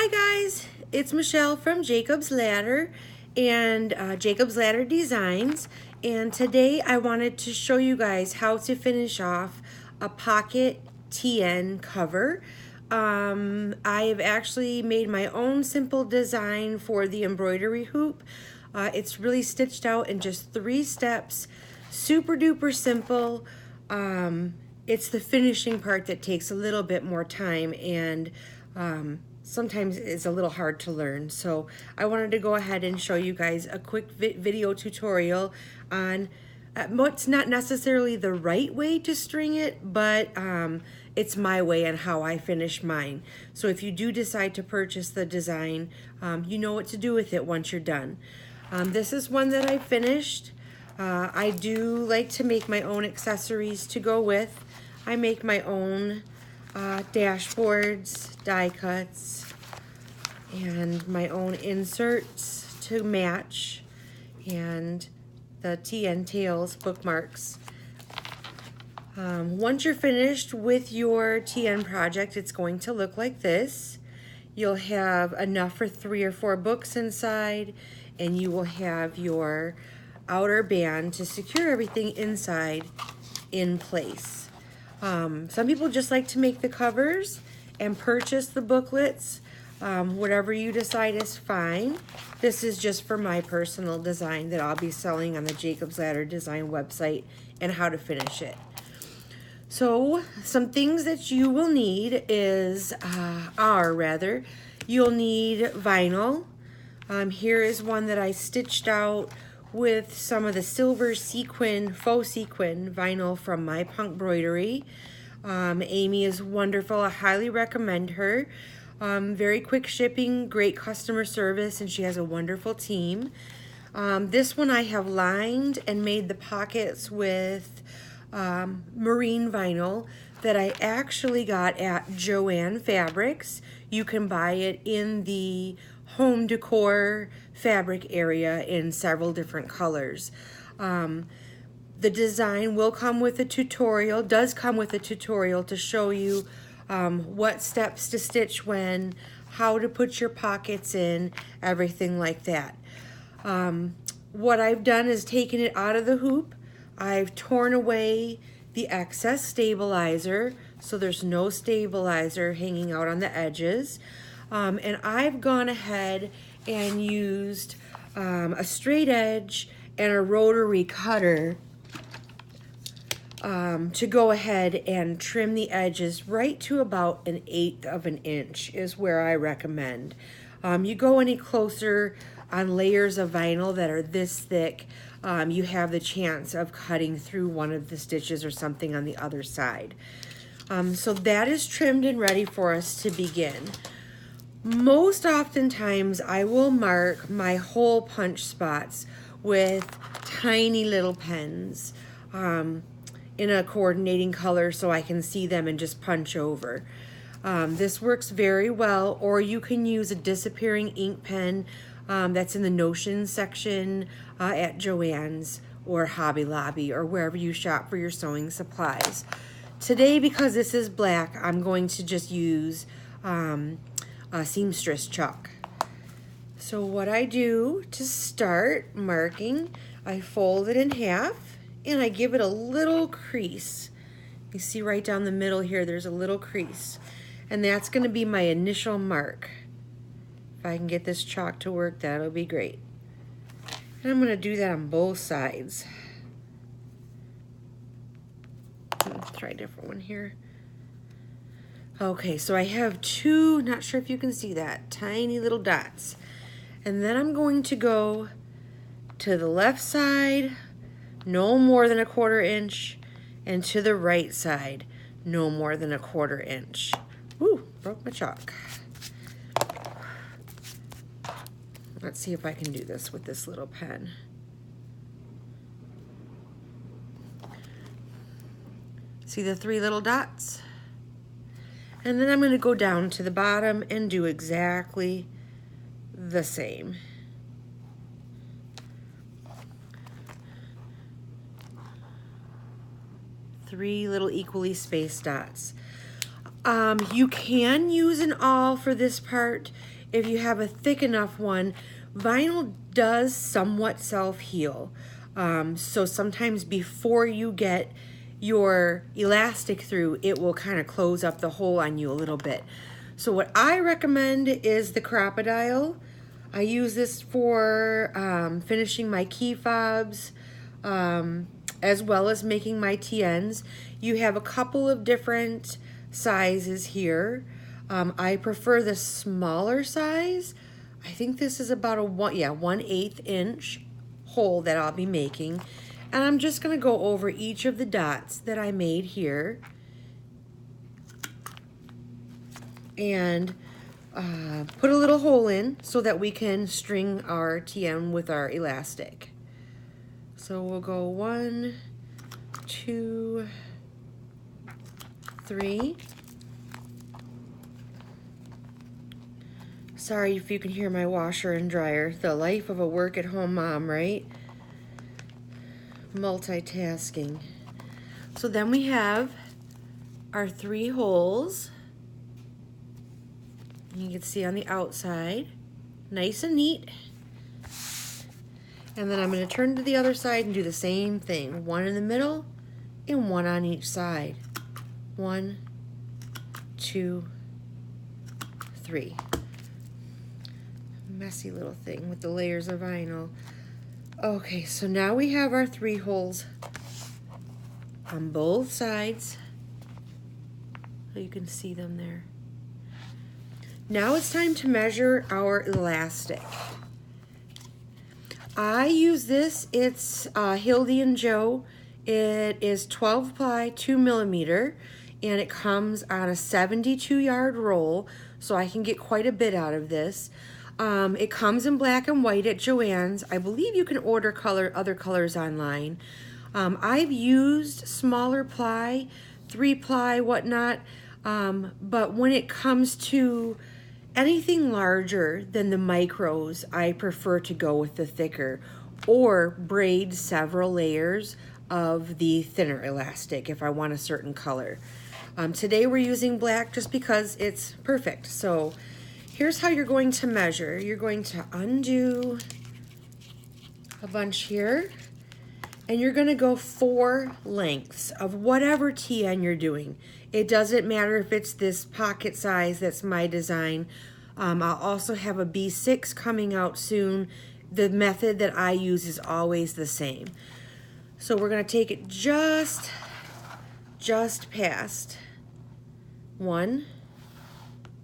Hi guys, it's Michelle from Jacob's Ladder and Jacob's Ladder Designs, and today I wanted to show you guys how to finish off a pocket TN cover. I have actually made my own simple design for the embroidery hoop. It's really stitched out in just 3 steps, super duper simple. It's the finishing part that takes a little bit more time and sometimes it's a little hard to learn. So I wanted to go ahead and show you guys a quick video tutorial on what's not necessarily the right way to string it, but it's my way and how I finish mine. So if you do decide to purchase the design, you know what to do with it once you're done. This is one that I finished. I do like to make my own accessories to go with. I make my own dashboards, die cuts, and my own inserts to match, and the TN Tails bookmarks. Once you're finished with your TN project, it's going to look like this. You'll have enough for 3 or 4 books inside, and you will have your outer band to secure everything inside in place. Some people just like to make the covers and purchase the booklets. Whatever you decide is fine. This is just for my personal design that I'll be selling on the Jacob's Ladder Design website and how to finish it. So some things that you will need you'll need vinyl. Here is one that I stitched out with some of the silver sequin, faux sequin vinyl from My Punkbroidery. Amy is wonderful. I highly recommend her. Very quick shipping, great customer service, and she has a wonderful team. This one I have lined and made the pockets with marine vinyl that I actually got at Joann Fabrics. You can buy it in the home decor fabric area in several different colors. The design will come with a tutorial, does come with a tutorial to show you what steps to stitch when, how to put your pockets in, everything like that. What I've done is taken it out of the hoop. I've torn away the excess stabilizer, so there's no stabilizer hanging out on the edges. And I've gone ahead and used a straight edge and a rotary cutter to go ahead and trim the edges right to about 1/8 of an inch is where I recommend. You go any closer on layers of vinyl that are this thick, you have the chance of cutting through one of the stitches or something on the other side. So that is trimmed and ready for us to begin. Most oftentimes I will mark my hole punch spots with tiny little pens in a coordinating color so I can see them and just punch over. This works very well, or you can use a disappearing ink pen that's in the Notion section at Joann's or Hobby Lobby or wherever you shop for your sewing supplies. Today, because this is black, I'm going to just use seamstress chalk. So what I do to start marking, I fold it in half and I give it a little crease. You see right down the middle here, there's a little crease. And that's going to be my initial mark. If I can get this chalk to work, that'll be great. And I'm going to do that on both sides. Let's try a different one here. Okay, so I have 2, not sure if you can see that, tiny little dots. And then I'm going to go to the left side, no more than 1/4 inch, and to the right side, no more than 1/4 inch. Ooh, broke my chalk. Let's see if I can do this with this little pen. See the 3 little dots? And then I'm going to go down to the bottom and do exactly the same. Three little equally spaced dots. You can use an awl for this part if you have a thick enough one. Vinyl does somewhat self-heal. So sometimes before you get your elastic through, it will kind of close up the hole on you a little bit. So what I recommend is the Crop-A-Dile. I use this for finishing my key fobs, as well as making my TNs. You have a couple of different sizes here. I prefer the smaller size. I think this is about a 1/8 inch hole that I'll be making. And I'm just gonna go over each of the dots that I made here and put a little hole in so that we can string our TN with our elastic. So we'll go 1, 2, 3. Sorry if you can hear my washer and dryer. The life of a work-at-home mom, right? Multitasking. So then we have our 3 holes. You can see on the outside, nice and neat. And then I'm going to turn to the other side and do the same thing. 1 in the middle and 1 on each side. 1, 2, 3. Messy little thing with the layers of vinyl. Okay, so now we have our 3 holes on both sides. So you can see them there. Now it's time to measure our elastic. I use this, it's Hildy & Joe. It is 12 ply, 2 millimeter, and it comes on a 72 yard roll, so I can get quite a bit out of this. It comes in black and white at Joann's. I believe you can order other colors online. I've used smaller ply, 3 ply, whatnot, but when it comes to anything larger than the micros, I prefer to go with the thicker or braid several layers of the thinner elastic if I want a certain color. Today we're using black just because it's perfect. So here's how you're going to measure. You're going to undo a bunch here, and you're going to go 4 lengths of whatever TN you're doing. It doesn't matter if it's this pocket size, that's my design. I'll also have a B6 coming out soon. The method that I use is always the same. So we're going to take it just past 1,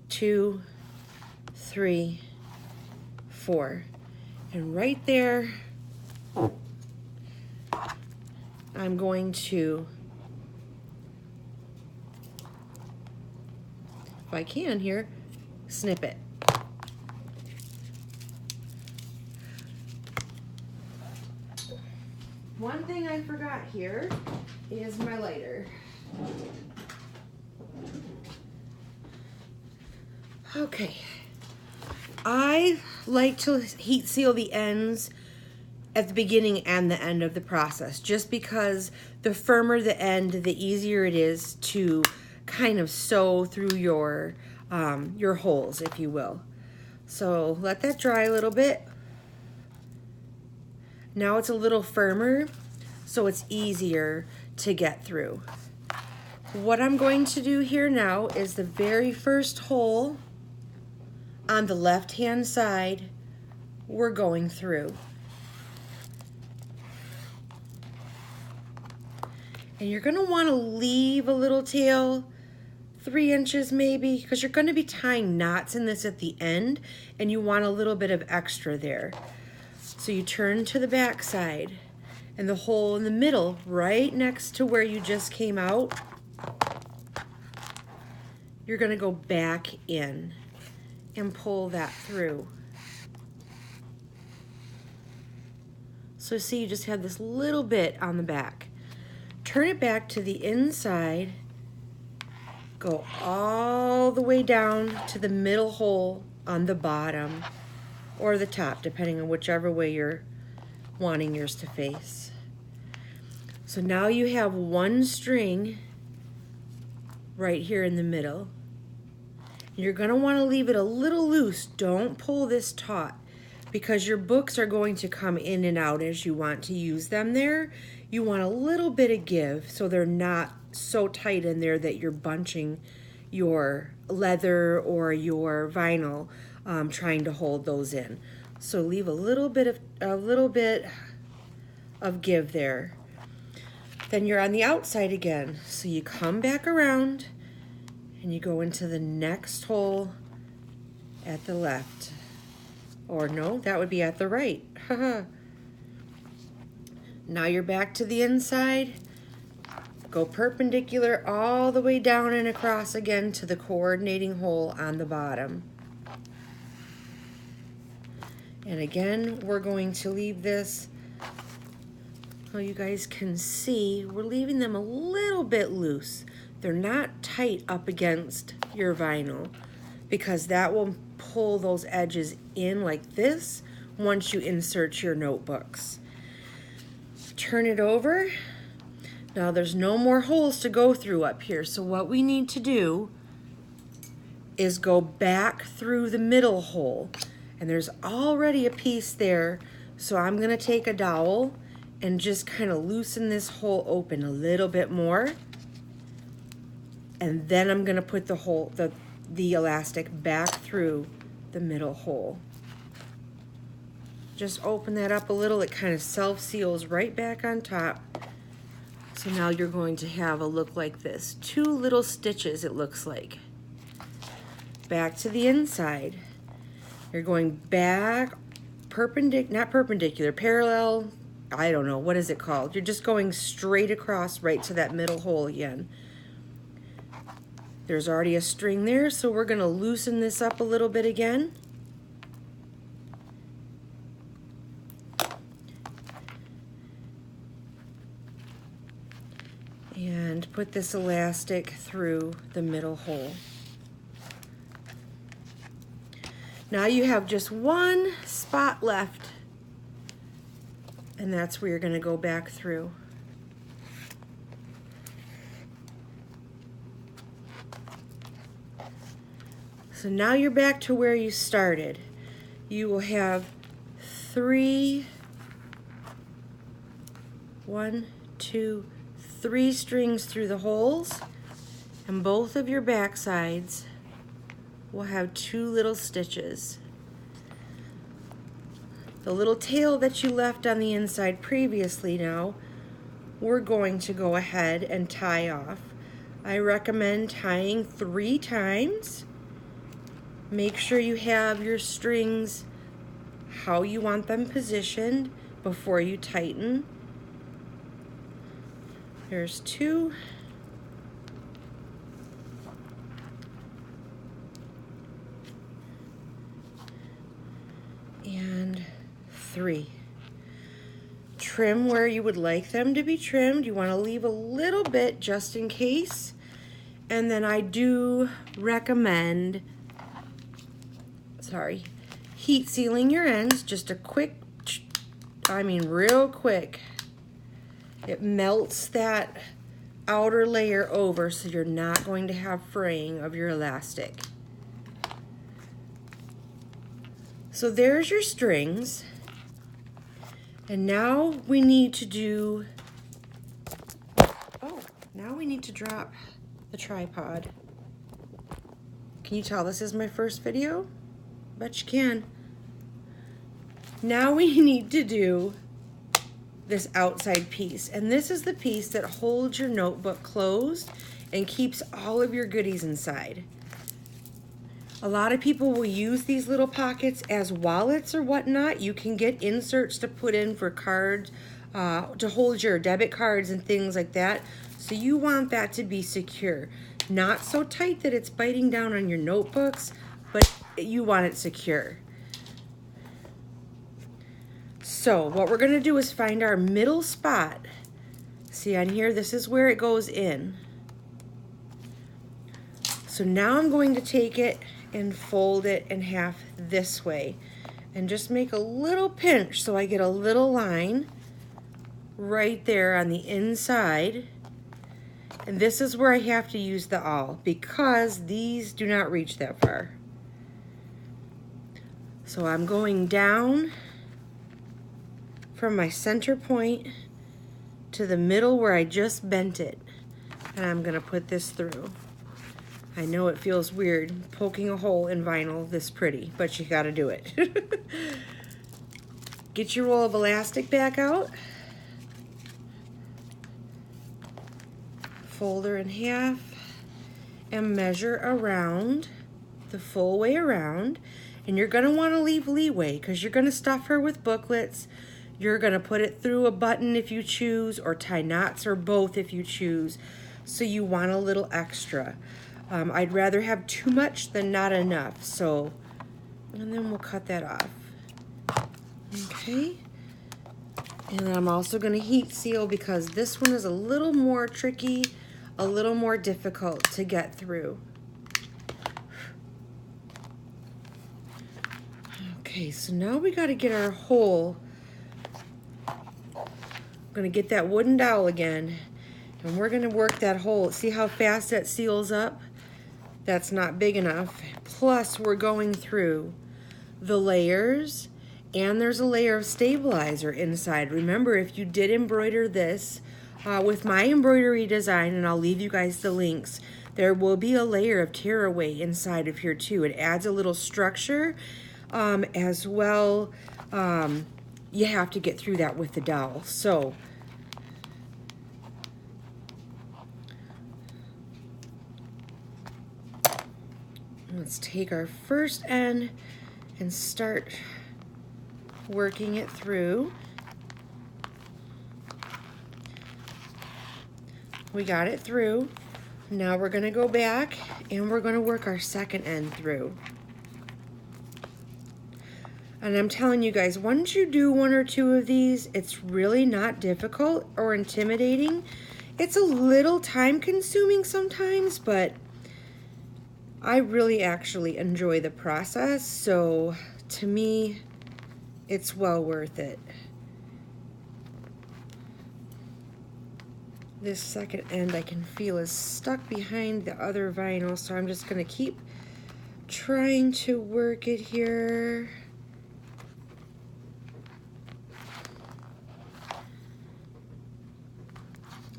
2, 3, 4. And right there, I'm going to, if I can here, snip it. One thing I forgot here is my lighter. Okay, I like to heat seal the ends at the beginning and the end of the process, just because the firmer the end, the easier it is to kind of sew through your holes, if you will. So let that dry a little bit. Now it's a little firmer, so it's easier to get through. What I'm going to do here now is the very first hole on the left-hand side, we're going through. And you're gonna wanna leave a little tail, 3 inches maybe, because you're gonna be tying knots in this at the end, and you want a little bit of extra there. So you turn to the back side, and the hole in the middle, right next to where you just came out, you're gonna go back in and pull that through. So see, you just have this little bit on the back. Turn it back to the inside, go all the way down to the middle hole on the bottom or the top, depending on whichever way you're wanting yours to face. So now you have 1 string right here in the middle. You're going to want to leave it a little loose. Don't pull this taut, because your books are going to come in and out as you want to use them there. You want a little bit of give so they're not so tight in there that you're bunching your leather or your vinyl trying to hold those in. So leave a little bit of give there. Then you're on the outside again. So you come back around and you go into the next hole at the left. Or no, that would be at the right. Now you're back to the inside. Go perpendicular all the way down and across again to the coordinating hole on the bottom. And again, we're going to leave this, so you guys can see, we're leaving them a little bit loose. They're not tight up against your vinyl, because that will pull those edges in like this once you insert your notebooks. Turn it over. Now there's no more holes to go through up here, so what we need to do is go back through the middle hole, and there's already a piece there, so I'm going to take a dowel and just kind of loosen this hole open a little bit more, and then I'm going to put the elastic back through the middle hole. Just open that up a little. It kind of self-seals right back on top. So now you're going to have a look like this. 2 little stitches, it looks like. Back to the inside. You're going back not perpendicular, parallel, I don't know, what is it called? You're just going straight across right to that middle hole again. There's already a string there, so we're going to loosen this up a little bit again. And put this elastic through the middle hole. Now you have just one spot left, and that's where you're going to go back through. So now you're back to where you started. You will have 3 strings through the holes, and both of your back sides will have 2 little stitches. The little tail that you left on the inside previously, now we're going to go ahead and tie off. I recommend tying 3 times. Make sure you have your strings how you want them positioned before you tighten. There's 2. And 3. Trim where you would like them to be trimmed. You want to leave a little bit just in case. And then I do recommend, heat sealing your ends. Just a quick, real quick. It melts that outer layer over, so you're not going to have fraying of your elastic. So there's your strings. And now we need to drop the tripod. Can you tell this is my first video? Bet you can. Now we need to do this outside piece, and this is the piece that holds your notebook closed and keeps all of your goodies inside. A lot of people will use these little pockets as wallets or whatnot. You can get inserts to put in for cards, to hold your debit cards and things like that. So you want that to be secure. Not so tight that it's biting down on your notebooks, but you want it secure. So what we're going to do is find our middle spot. See on here, this is where it goes in. So now I'm going to take it and fold it in half this way and just make a little pinch so I get a little line right there on the inside. And this is where I have to use the awl because these do not reach that far. So I'm going down from my center point to the middle where I just bent it. And I'm gonna put this through. I know it feels weird poking a hole in vinyl this pretty, but you gotta do it. Get your roll of elastic back out. Fold her in half and measure around the full way around. And you're gonna wanna leave leeway because you're gonna stuff her with booklets. You're gonna put it through a button if you choose, or tie knots, or both if you choose. So you want a little extra. I'd rather have too much than not enough. So, and then we'll cut that off. Okay. And then I'm also gonna heat seal because this one is a little more tricky, a little more difficult to get through. Okay, so now we got to get our hole. I'm going to get that wooden dowel again, and we're going to work that hole. See how fast that seals up? That's not big enough. Plus, we're going through the layers, and there's a layer of stabilizer inside. Remember, if you did embroider this with my embroidery design, and I'll leave you guys the links, there will be a layer of tearaway inside of here too. It adds a little structure. As well, you have to get through that with the dowel. So let's take our first end and start working it through. We got it through. Now we're going to go back and we're going to work our second end through. And I'm telling you guys, once you do one or two of these, it's really not difficult or intimidating. It's a little time consuming sometimes, but I really actually enjoy the process. So to me, it's well worth it. This second end I can feel is stuck behind the other vinyl, so I'm just gonna keep trying to work it here.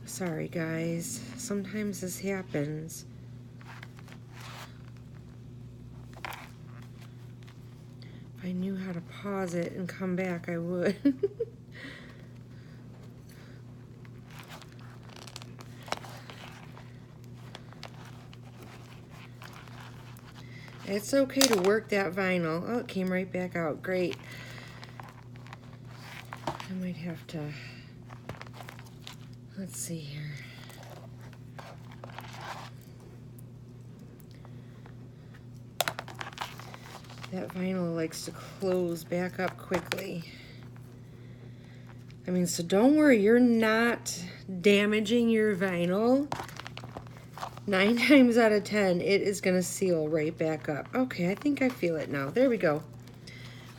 Sorry guys, sometimes this happens. If I knew how to pause it and come back, I would. It's okay to work that vinyl. Oh, it came right back out. Great. I might have to... Let's see here. That vinyl likes to close back up quickly. I mean, so don't worry, you're not damaging your vinyl. 9 times out of 10, it is gonna seal right back up. Okay, I think I feel it now. There we go.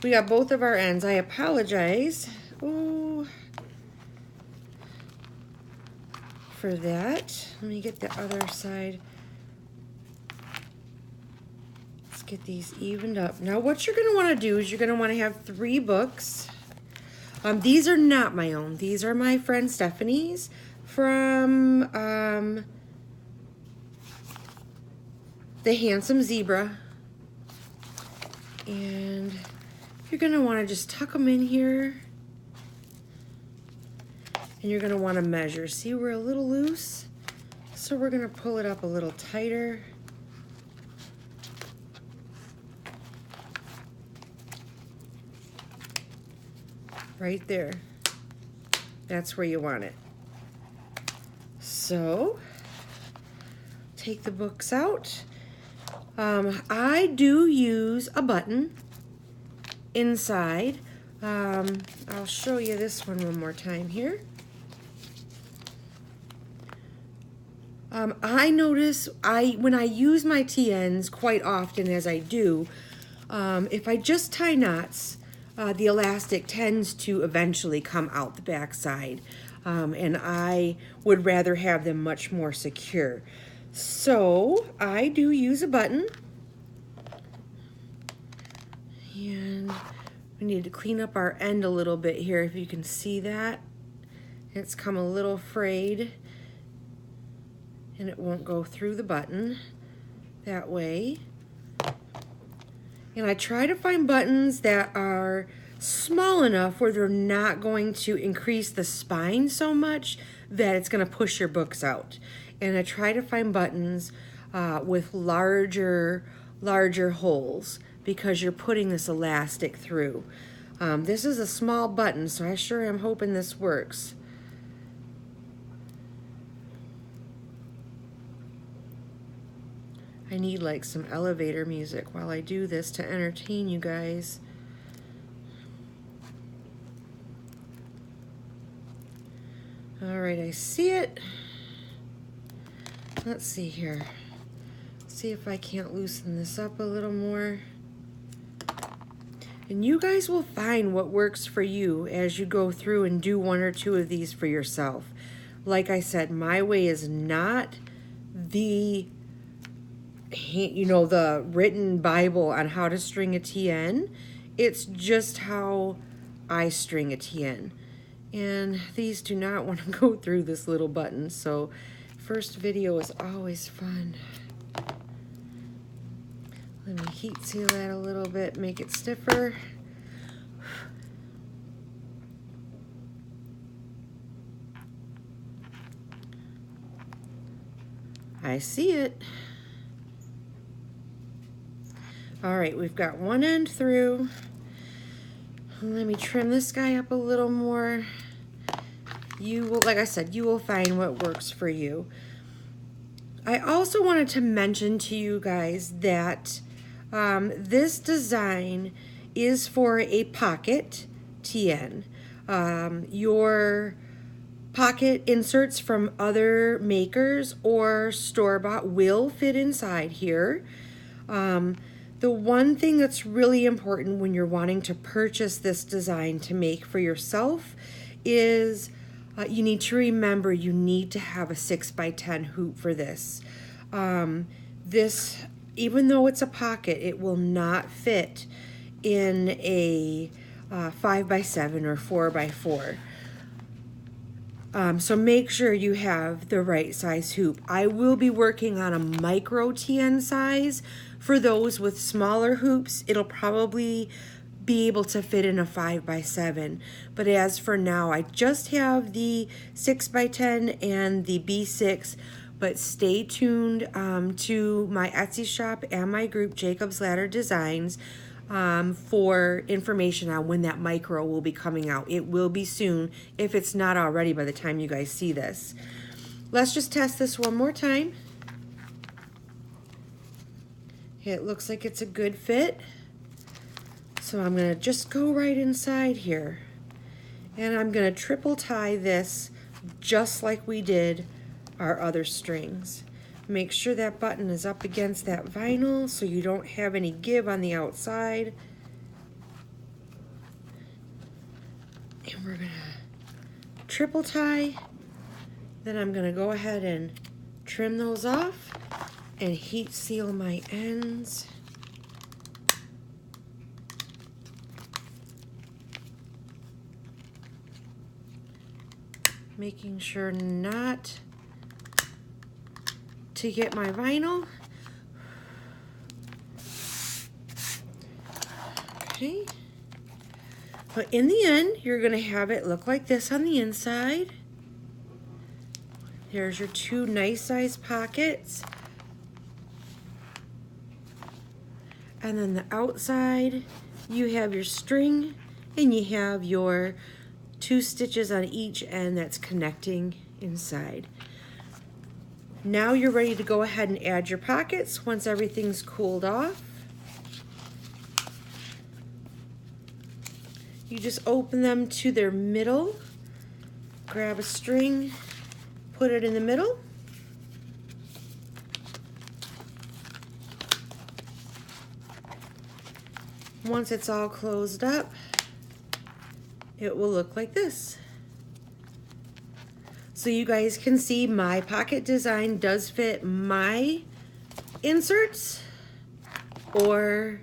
We got both of our ends. I apologize. Oh. For that. Let me get the other side. Let's get these evened up. Now what you're going to want to do is you're going to want to have 3 books. These are not my own. These are my friend Stephanie's from The Handsome Zebra. And you're going to want to just tuck them in here. And you're going to want to measure. See, we're a little loose, so we're going to pull it up a little tighter. Right there. That's where you want it. So, take the books out. I do use a button inside. I'll show you this one more time here. I notice when I use my TNs quite often, as I do, if I just tie knots, the elastic tends to eventually come out the back side. and I would rather have them much more secure. So I do use a button, and we need to clean up our end a little bit here, if you can see that. It's come a little frayed, and it won't go through the button that way. And I try to find buttons that are small enough where they're not going to increase the spine so much that it's going to push your books out. And I try to find buttons with larger holes, because you're putting this elastic through. This is a small button, so I sure am hoping this works. I need like some elevator music while I do this to entertain you guys. All right, I see it. Let's see here. See if I can't loosen this up a little more. And you guys will find what works for you as you go through and do one or two of these for yourself. Like I said, my way is not the the written Bible on how to string a TN. It's just how I string a TN. And these do not want to go through this little button, so first video is always fun. Let me heat seal that a little bit, make it stiffer. I see it. All right, we've got one end through. Let me trim this guy up a little more. You will, like I said, you will find what works for you. I also wanted to mention to you guys that this design is for a pocket TN. Your pocket inserts from other makers or store-bought will fit inside here. The one thing that's really important when you're wanting to purchase this design to make for yourself is you need to remember you need to have a 6x10 hoop for this. This, even though it's a pocket, it will not fit in a 5x7 or 4x4. So make sure you have the right size hoop. I will be working on a micro TN size. For those with smaller hoops, it'll probably be able to fit in a 5x7. But as for now, I just have the 6x10 and the B6. But stay tuned to my Etsy shop and my group, Jacob's Ladder Designs, for information on when that micro will be coming out. It will be soon, if it's not already by the time you guys see this. Let's just test this one more time. It looks like it's a good fit. So I'm going to just go right inside here. And I'm going to triple tie this just like we did our other strings. Make sure that button is up against that vinyl so you don't have any give on the outside. And we're going to triple tie. Then I'm going to go ahead and trim those off and heat seal my ends. Making sure not to get my vinyl. Okay. But in the end, you're going to have it look like this on the inside. There's your two nice sized pockets. And then the outside, you have your string and you have your 2 stitches on each end that's connecting inside. Now you're ready to go ahead and add your pockets once everything's cooled off. You just open them to their middle, grab a string, put it in the middle. Once it's all closed up, it will look like this. so you guys can see my pocket design does fit my inserts or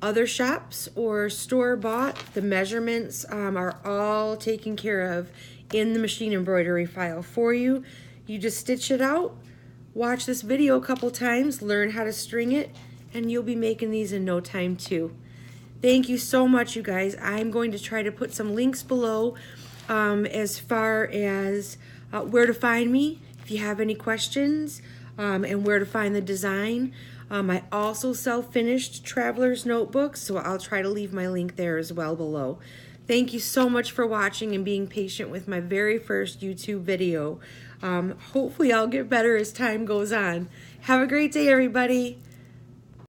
other shops or store-bought. The measurements are all taken care of in the machine embroidery file for you. You just stitch it out, watch this video a couple times, learn how to string it, and you'll be making these in no time too. Thank you so much, you guys. I'm going to try to put some links below as far as where to find me if you have any questions, and where to find the design. I also sell finished traveler's notebooks, so I'll try to leave my link there as well below. Thank you so much for watching and being patient with my very first YouTube video. Hopefully I'll get better as time goes on. Have a great day, everybody.